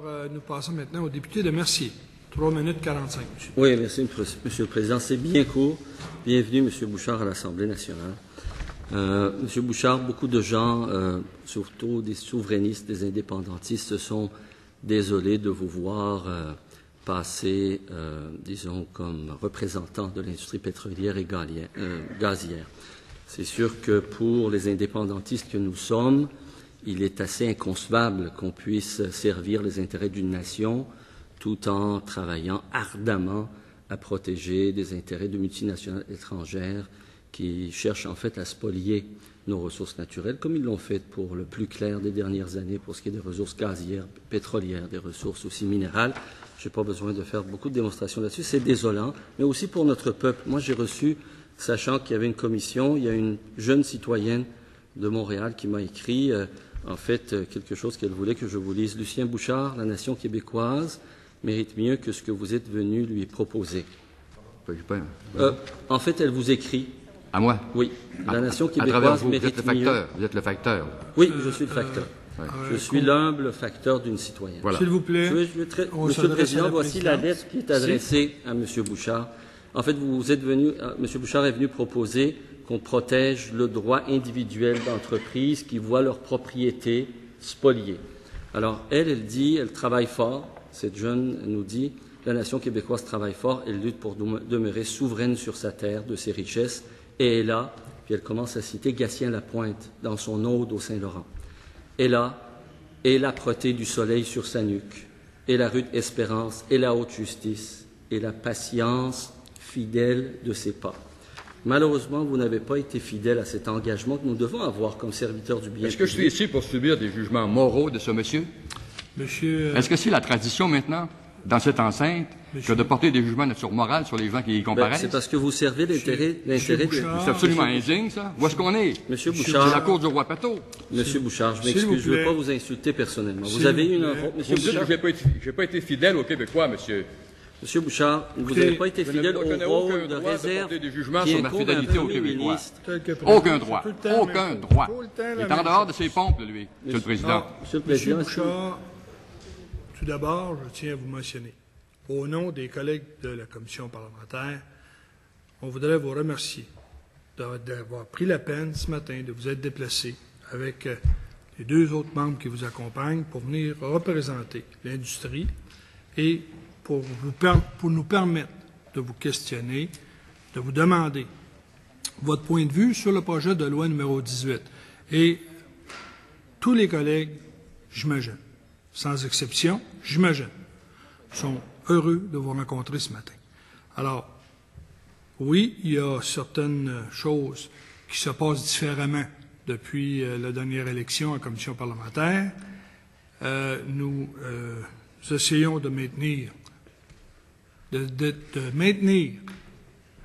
Alors, nous passons maintenant au député de Mercier. 3 minutes 45, monsieur. Oui, merci, Monsieur le Président. C'est bien court. Bienvenue, Monsieur Bouchard, à l'Assemblée nationale. Monsieur Bouchard, beaucoup de gens, surtout des souverainistes, des indépendantistes, sont désolés de vous voir passer, disons, comme représentant de l'industrie pétrolière et gazière. C'est sûr que pour les indépendantistes que nous sommes, il est assez inconcevable qu'on puisse servir les intérêts d'une nation tout en travaillant ardemment à protéger des intérêts de multinationales étrangères qui cherchent en fait à spolier nos ressources naturelles, comme ils l'ont fait pour le plus clair des dernières années pour ce qui est des ressources gazières, pétrolières, des ressources aussi minérales. Je n'ai pas besoin de faire beaucoup de démonstrations là-dessus. C'est désolant, mais aussi pour notre peuple. Moi, j'ai reçu, sachant qu'il y avait une commission, il y a une jeune citoyenne de Montréal qui m'a écrit, en fait, quelque chose qu'elle voulait que je vous lise. Lucien Bouchard, la nation québécoise mérite mieux que ce que vous êtes venu lui proposer. En fait, elle vous écrit. À moi? Oui. La nation québécoise mérite mieux. Vous êtes le facteur. Oui, je suis le facteur. Je suis l'humble facteur d'une citoyenne. Voilà. S'il vous plaît. Monsieur le Président, voici la lettre qui est adressée à M. Bouchard. En fait, M. Bouchard est venu proposer qu'on protège le droit individuel d'entreprises qui voient leur propriété spoliée. Alors, elle dit, elle travaille fort. Cette jeune nous dit, la nation québécoise travaille fort, elle lutte pour demeurer souveraine sur sa terre, de ses richesses, et elle a, puis elle commence à citer Gatien Lapointe dans son ode au Saint-Laurent. Elle a, et l'âpreté du soleil sur sa nuque, et la rude espérance, et la haute justice, et la patience fidèle de ses pas. Malheureusement, vous n'avez pas été fidèle à cet engagement que nous devons avoir comme serviteurs du bien. Est-ce que je suis ici pour subir des jugements moraux de ce monsieur? Est-ce que c'est la tradition maintenant, dans cette enceinte, que de porter des jugements de nature morale sur les gens qui y comparaissent? C'est parce que vous servez l'intérêt des... C'est absolument indigne, ça. Où est-ce qu'on est? Monsieur Bouchard... C'est la cour du roi Pateau. Monsieur Bouchard, je m'excuse, je ne veux pas vous insulter personnellement. Vous avez une... Monsieur Bouchard... Je n'ai pas été fidèle aux Québécois, monsieur. Monsieur Bouchard, vous n'avez pas été fidèle au rôle de réserve des jugements qui sur ma fidélité aux Québécois. Aucun droit. Aucun droit. Il est en dehors de ses pompes, lui, Monsieur le Président. Monsieur Bouchard, tout d'abord, je tiens à vous mentionner, au nom des collègues de la commission parlementaire, on voudrait vous remercier d'avoir pris la peine ce matin de vous être déplacé avec les 2 autres membres qui vous accompagnent pour venir représenter l'industrie et pour nous permettre de vous questionner, de vous demander votre point de vue sur le projet de loi numéro 18. Et tous les collègues, j'imagine, sans exception, j'imagine, sont heureux de vous rencontrer ce matin. Alors, oui, il y a certaines choses qui se passent différemment depuis la dernière élection à la commission parlementaire. Nous essayons de maintenir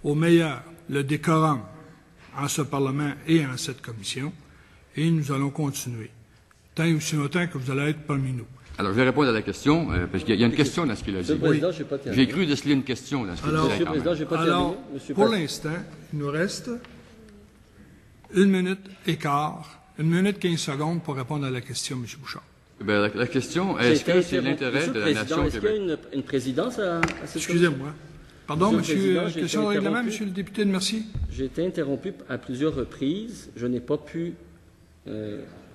au meilleur le décorum en ce Parlement et en cette commission, et nous allons continuer, tant et aussi longtemps que vous allez être parmi nous. Alors, je vais répondre à la question, parce qu'il y a une question dans ce qu'il a dit. J'ai cru déceler une question dans ce qu'il a dit. Monsieur le Président, je n'ai pas terminé. Pour l'instant, il nous reste 1 minute et quart, 1 minute 15 secondes pour répondre à la question, M. Bouchard. Bien, la question, est-ce que c'est l'intérêt de la nation québécoise? Est-ce qu'il y a une présidence à cette Excusez-moi. Pardon, monsieur, question de règlement, monsieur le député de Mercier. J'ai été interrompu à plusieurs reprises. Je n'ai pas pu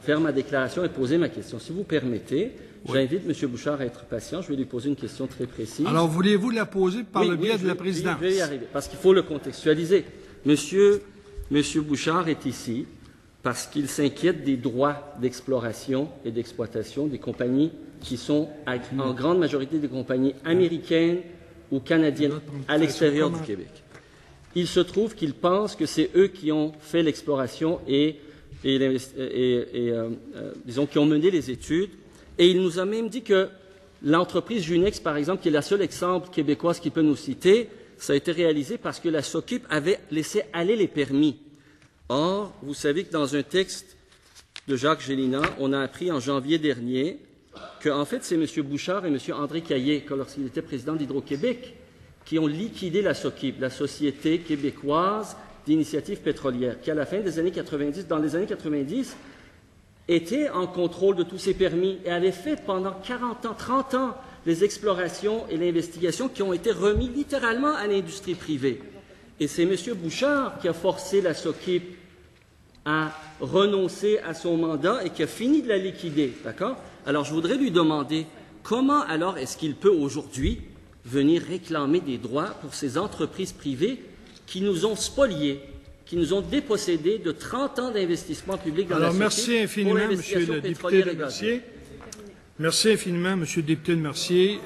faire ma déclaration et poser ma question. Si vous permettez, j'invite M. Bouchard à être patient. Je vais lui poser une question très précise. Alors, voulez-vous la poser par le biais de la présidence? Oui, je vais y arriver, parce qu'il faut le contextualiser. Monsieur Bouchard est ici parce qu'il s'inquiète des droits d'exploration et d'exploitation des compagnies qui sont, en grande majorité, des compagnies américaines ou canadiennes à l'extérieur du Québec. Il se trouve qu'il pense que c'est eux qui ont fait l'exploration et disons, qui ont mené les études. Et il nous a même dit que l'entreprise Junex, par exemple, qui est la seule exemple québécoise qui peut nous citer, ça a été réalisé parce que la SOCUP avait laissé aller les permis. Or, vous savez que dans un texte de Jacques Gélinas, on a appris en janvier dernier qu'en fait, c'est M. Bouchard et M. André Caillé, lorsqu'il était président d'Hydro-Québec, qui ont liquidé la SOCIP, la Société québécoise d'initiative pétrolière, qui, à la fin des années 90, dans les années 90, était en contrôle de tous ces permis et avait fait pendant 40 ans, 30 ans, les explorations et l'investigation qui ont été remis littéralement à l'industrie privée. Et c'est M. Bouchard qui a forcé la SOQIP à renoncer à son mandat et qui a fini de la liquider. D'accord? Alors, je voudrais lui demander comment alors est-ce qu'il peut aujourd'hui venir réclamer des droits pour ces entreprises privées qui nous ont spoliés, qui nous ont dépossédés de 30 ans d'investissement public dans la société. Merci infiniment, Monsieur le député de Mercier. Merci infiniment, Monsieur le député de Mercier.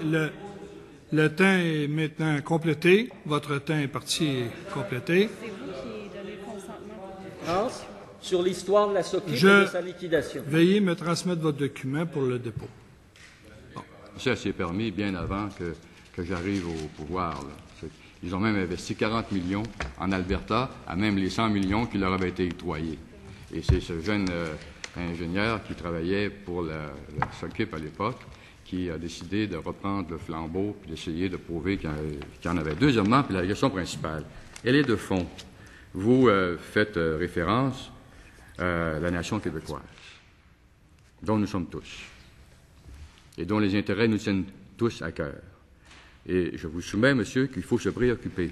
Le temps est maintenant complété. Votre temps imparti est complété. C'est vous qui donnez le consentement. Sur l'histoire de la SOQIP et de sa liquidation. Veuillez me transmettre votre document pour le dépôt. Bon. Ça s'est permis bien avant que j'arrive au pouvoir. Là. Ils ont même investi 40 millions en Alberta, à même les 100 millions qui leur avaient été octroyés. Et c'est ce jeune ingénieur qui travaillait pour la SOQIP à l'époque qui a décidé de reprendre le flambeau et d'essayer de prouver qu'il y en avait. Deuxièmement, puis la question principale, elle est de fond. Vous faites référence à la nation québécoise, dont nous sommes tous, et dont les intérêts nous tiennent tous à cœur. Et je vous soumets, monsieur, qu'il faut se préoccuper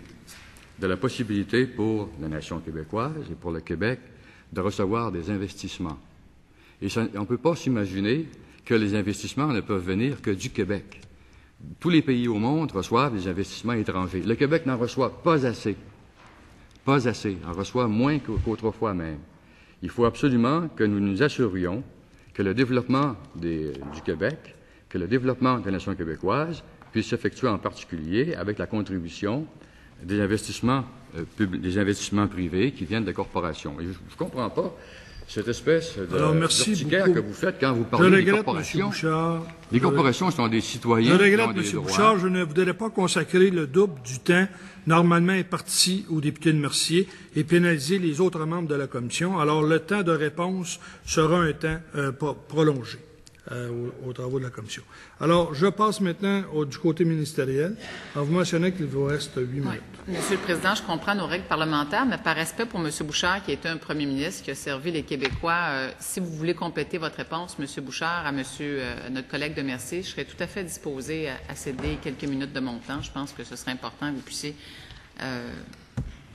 de la possibilité pour la nation québécoise et pour le Québec de recevoir des investissements. Et on ne peut pas s'imaginer que les investissements ne peuvent venir que du Québec. Tous les pays au monde reçoivent des investissements étrangers. Le Québec n'en reçoit pas assez. Pas assez. On reçoit moins qu'autrefois même. Il faut absolument que nous nous assurions que le développement du Québec, que le développement de la nation québécoise puisse s'effectuer en particulier avec la contribution des investissements privés qui viennent de corporations. Et je ne comprends pas cette espèce d'urticaire que vous faites quand vous parlez des corporations. Les corporations sont des citoyens. Je regrette, M. Bouchard, je ne voudrais pas consacrer le double du temps normalement imparti au député de Mercier et pénaliser les autres membres de la commission. Alors, le temps de réponse sera un temps prolongé aux travaux de la commission. Alors, je passe maintenant du côté ministériel en vous mentionnant qu'il vous reste 8 minutes. Monsieur le Président, je comprends nos règles parlementaires, mais par respect pour M. Bouchard, qui était un premier ministre, qui a servi les Québécois, si vous voulez compléter votre réponse, M. Bouchard, à notre collègue de Mercier, je serais tout à fait disposé à céder quelques minutes de mon temps. Je pense que ce serait important que vous puissiez,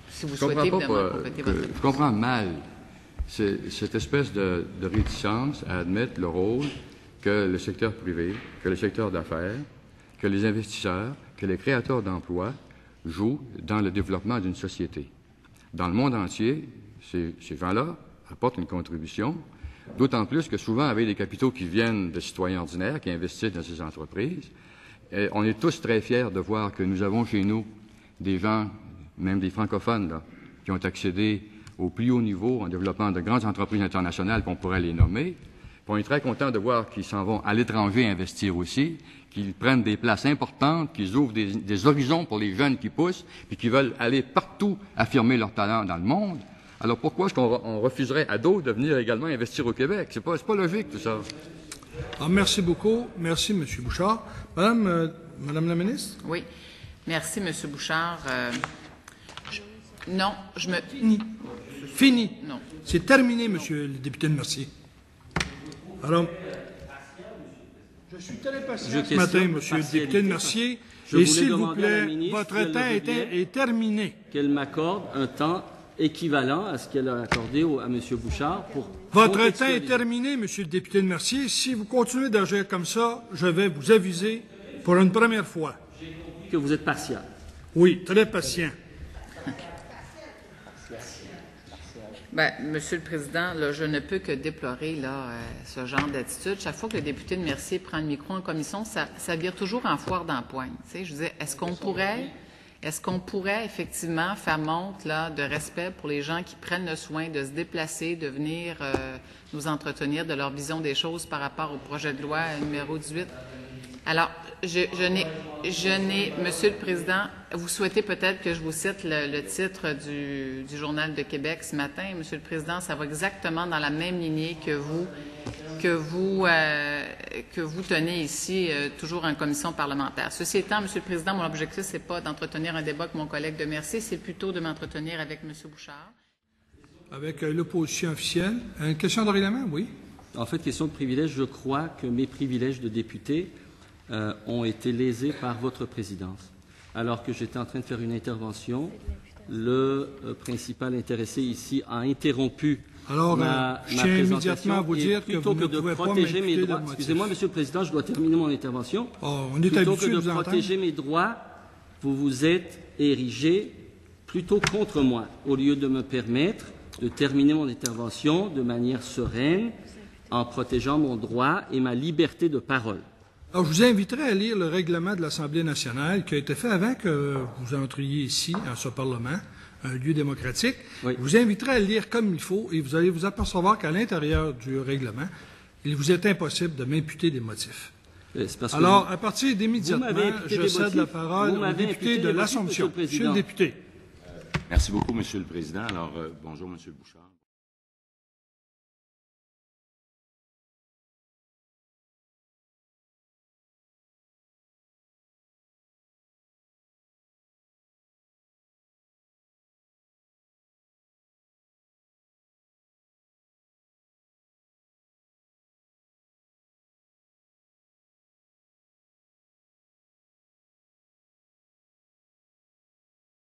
si vous souhaitez, évidemment, compléter votre réponse. Je comprends mal cette espèce de réticence à admettre le rôle que le secteur privé, que le secteur d'affaires, que les investisseurs, que les créateurs d'emplois jouent dans le développement d'une société. Dans le monde entier, ces gens-là apportent une contribution, d'autant plus que souvent, avec des capitaux qui viennent de citoyens ordinaires, qui investissent dans ces entreprises, on est tous très fiers de voir que nous avons chez nous des gens, même des francophones, là, qui ont accédé au plus haut niveau en développant de grandes entreprises internationales, qu'on pourrait les nommer. On est très content de voir qu'ils s'en vont à l'étranger investir aussi, qu'ils prennent des places importantes, qu'ils ouvrent des horizons pour les jeunes qui poussent, puis qui veulent aller partout affirmer leur talent dans le monde. Alors pourquoi est-ce qu'on refuserait à d'autres de venir également investir au Québec? C'est pas logique, tout ça. Alors, merci beaucoup. Merci, M. Bouchard. Madame la ministre? Oui. Merci, M. Bouchard. Non, je me... Fini. Non. C'est terminé, Monsieur le député de Mercier. Alors, je suis très patient ce matin, Monsieur le député de Mercier. Et s'il vous plaît, votre temps est terminé. Qu'elle m'accorde un temps équivalent à ce qu'elle a accordé à M. Bouchard pour... Votre temps est terminé, Monsieur le député de Mercier. Si vous continuez d'agir comme ça, je vais vous aviser pour une première fois. Que vous êtes patient. Oui, très patient. Bien, Monsieur le Président, là, je ne peux que déplorer ce genre d'attitude. Chaque fois que le député de Mercier prend le micro en commission, ça vire toujours en foire d'empoigne. Tu sais, je disais, est-ce qu'on pourrait effectivement faire montre là, de respect pour les gens qui prennent le soin de se déplacer, de venir nous entretenir de leur vision des choses par rapport au projet de loi numéro 18? Alors, je n'ai, Monsieur le Président, vous souhaitez peut-être que je vous cite le titre du Journal de Québec ce matin. Monsieur le Président, ça va exactement dans la même lignée que vous tenez ici, toujours en commission parlementaire. Ceci étant, Monsieur le Président, mon objectif, c'est pas d'entretenir un débat avec mon collègue de Mercier, c'est plutôt de m'entretenir avec Monsieur Bouchard. Avec l'opposition officielle. Une question de règlement, oui. En fait, question de privilège, je crois que mes privilèges de député ont été lésés par votre présidence. Alors que j'étais en train de faire une intervention, le principal intéressé ici a interrompu ma tiens immédiatement à vous dire que vous ne plutôt que de pouvez pas protéger mes m'imputer droits. de motif. Excusez-moi, Monsieur le Président, je dois terminer mon intervention. On est Plutôt habitué que de de vous protéger entendre. mes droits, vous vous êtes érigé plutôt contre moi, au lieu de me permettre de terminer mon intervention de manière sereine, en protégeant mon droit et ma liberté de parole. Alors, je vous inviterai à lire le règlement de l'Assemblée nationale qui a été fait avant que vous entriez ici, dans ce Parlement, un lieu démocratique. Oui. Je vous inviterai à le lire comme il faut et vous allez vous apercevoir qu'à l'intérieur du règlement, il vous est impossible de m'imputer des motifs. C'est parce que Alors, à partir d'immédiatement, Vous m'avez imputé je des cède la motifs. parole Vous au m'avez député imputé de des motifs, l'Assomption. Monsieur le Monsieur le Président. député. Merci beaucoup, Monsieur le Président. Alors, bonjour, Monsieur Bouchard.